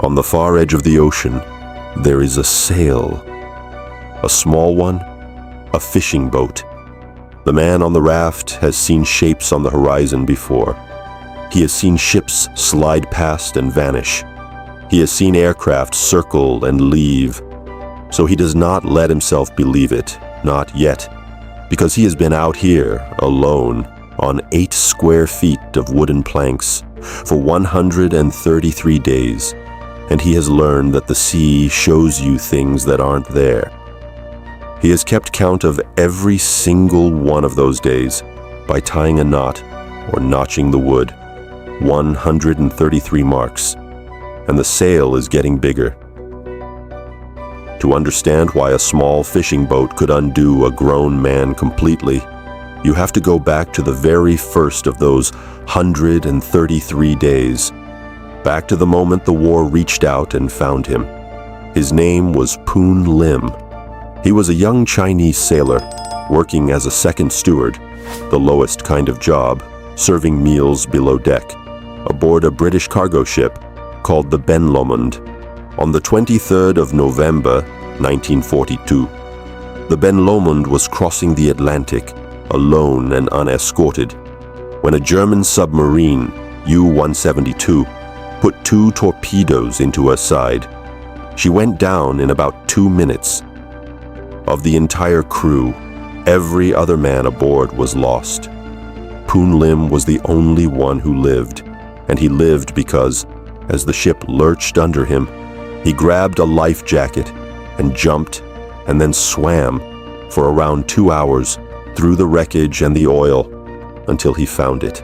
On the far edge of the ocean, there is a sail. A small one, a fishing boat. The man on the raft has seen shapes on the horizon before. He has seen ships slide past and vanish. He has seen aircraft circle and leave. So he does not let himself believe it, not yet, because he has been out here, alone, on 8 square feet of wooden planks, for 133 days, and he has learned that the sea shows you things that aren't there. He has kept count of every single one of those days by tying a knot or notching the wood. 133 marks, and the sail is getting bigger. To understand why a small fishing boat could undo a grown man completely, you have to go back to the very first of those 133 days, back to the moment the war reached out and found him. His name was Poon Lim. He was a young Chinese sailor, working as a second steward, the lowest kind of job, serving meals below deck, aboard a British cargo ship called the Benlomond. On the 23rd of November, 1942, the Benlomond was crossing the Atlantic, alone and unescorted, when a German submarine, U-172, put 2 torpedoes into her side. She went down in about 2 minutes. Of the entire crew, every other man aboard was lost. Poon Lim was the only one who lived, and he lived because, as the ship lurched under him, he grabbed a life jacket and jumped and then swam for around 2 hours through the wreckage and the oil until he found it.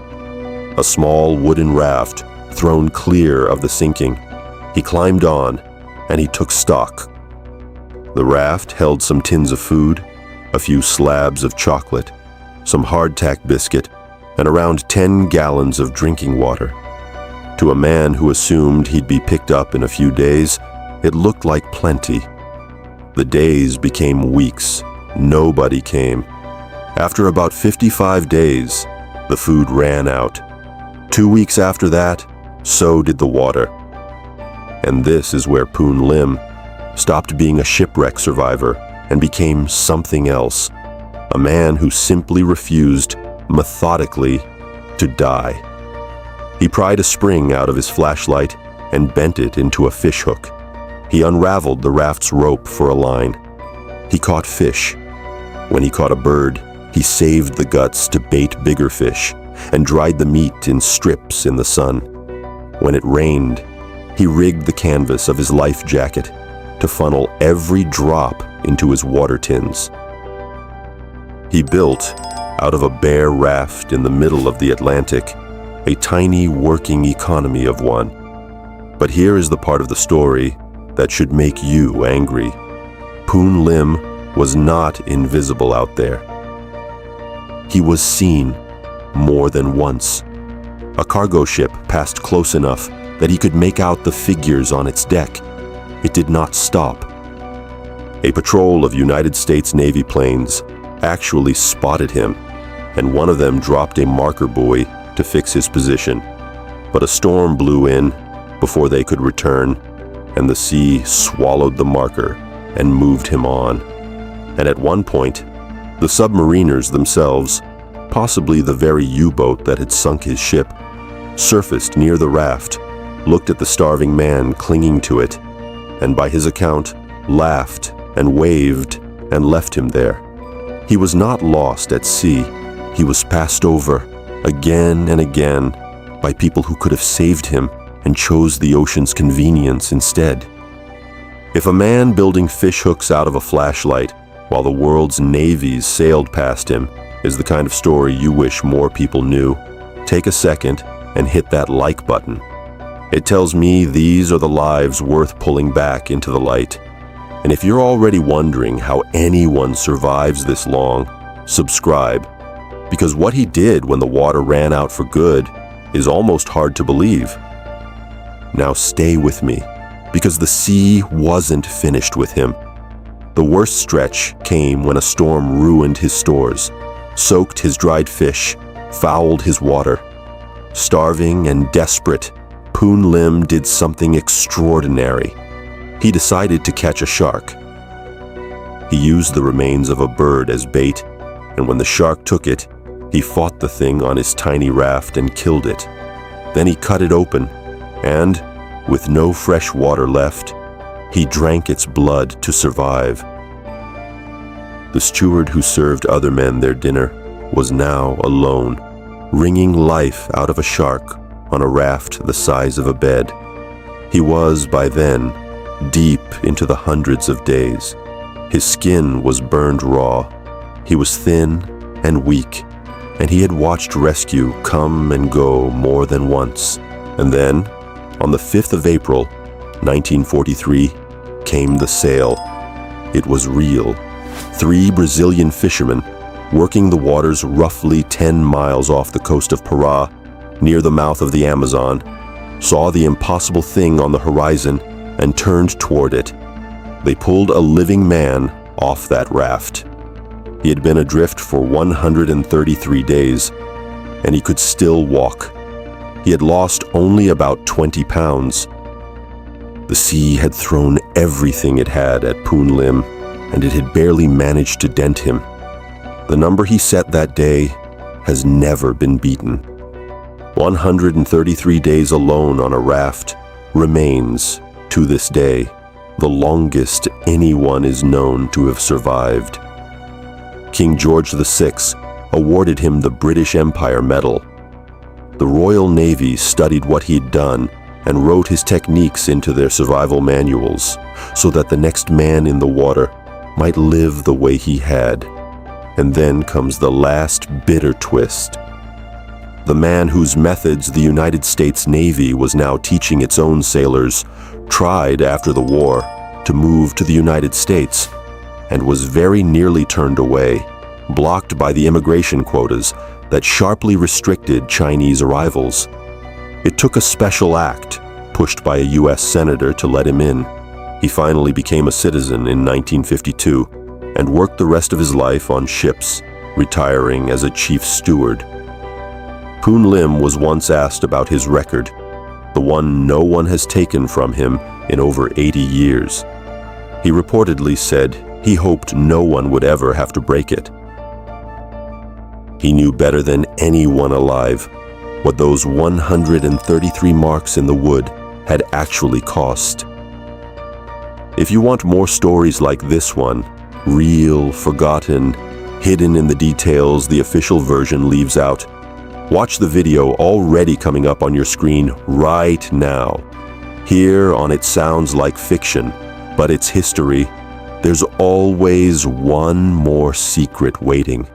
A small wooden raft thrown clear of the sinking. He climbed on and he took stock. The raft held some tins of food, a few slabs of chocolate, some hardtack biscuit, and around 10 gallons of drinking water. To a man who assumed he'd be picked up in a few days, it looked like plenty. The days became weeks. Nobody came. After about 55 days, the food ran out. 2 weeks after that, so did the water. And this is where Poon Lim stopped being a shipwreck survivor and became something else, a man who simply refused, methodically, to die. He pried a spring out of his flashlight and bent it into a fishhook. He unraveled the raft's rope for a line. He caught fish. When he caught a bird, he saved the guts to bait bigger fish and dried the meat in strips in the sun. When it rained, he rigged the canvas of his life jacket to funnel every drop into his water tins. He built, out of a bare raft in the middle of the Atlantic, a tiny working economy of one. But here is the part of the story that should make you angry. Poon Lim was not invisible out there. He was seen more than once. A cargo ship passed close enough that he could make out the figures on its deck. It did not stop. A patrol of United States Navy planes actually spotted him, and one of them dropped a marker buoy to fix his position. But a storm blew in before they could return, and the sea swallowed the marker and moved him on. And at one point, the submariners themselves, possibly the very U-boat that had sunk his ship, surfaced near the raft, looked at the starving man clinging to it, and by his account, laughed and waved and left him there. He was not lost at sea. He was passed over again and again by people who could have saved him and chose the ocean's convenience instead. If a man building fishhooks out of a flashlight while the world's navies sailed past him is the kind of story you wish more people knew, take a second and hit that like button. It tells me these are the lives worth pulling back into the light. And if you're already wondering how anyone survives this long, subscribe, because what he did when the water ran out for good is almost hard to believe. Now stay with me, because the sea wasn't finished with him. The worst stretch came when a storm ruined his stores, soaked his dried fish, fouled his water. Starving and desperate, Poon Lim did something extraordinary. He decided to catch a shark. He used the remains of a bird as bait, and when the shark took it, he fought the thing on his tiny raft and killed it. Then he cut it open, and, with no fresh water left, he drank its blood to survive. The steward who served other men their dinner was now alone, wringing life out of a shark on a raft the size of a bed. He was, by then, deep into the hundreds of days. His skin was burned raw. He was thin and weak, and he had watched rescue come and go more than once. And then, on the 5th of April, 1943, came the sail. It was real. 3 Brazilian fishermen, working the waters roughly 10 miles off the coast of Pará, near the mouth of the Amazon, saw the impossible thing on the horizon and turned toward it. They pulled a living man off that raft. He had been adrift for 133 days, and he could still walk. He had lost only about 20 pounds. The sea had thrown everything it had at Poon Lim, and it had barely managed to dent him. The number he set that day has never been beaten. 133 days alone on a raft remains, to this day, the longest anyone is known to have survived. King George VI awarded him the British Empire Medal. The Royal Navy studied what he'd done and wrote his techniques into their survival manuals so that the next man in the water might live the way he had. And then comes the last bitter twist. The man whose methods the United States Navy was now teaching its own sailors tried after the war to move to the United States and was very nearly turned away, blocked by the immigration quotas that sharply restricted Chinese arrivals. It took a special act, pushed by a U.S. senator, to let him in. He finally became a citizen in 1952 and worked the rest of his life on ships, retiring as a chief steward. Poon Lim was once asked about his record, the one no one has taken from him in over 80 years. He reportedly said he hoped no one would ever have to break it. He knew better than anyone alive what those 133 marks in the wood had actually cost. If you want more stories like this one, real, forgotten, hidden in the details the official version leaves out, watch the video already coming up on your screen right now. Here on It Sounds Like Fiction, but it's history, there's always one more secret waiting.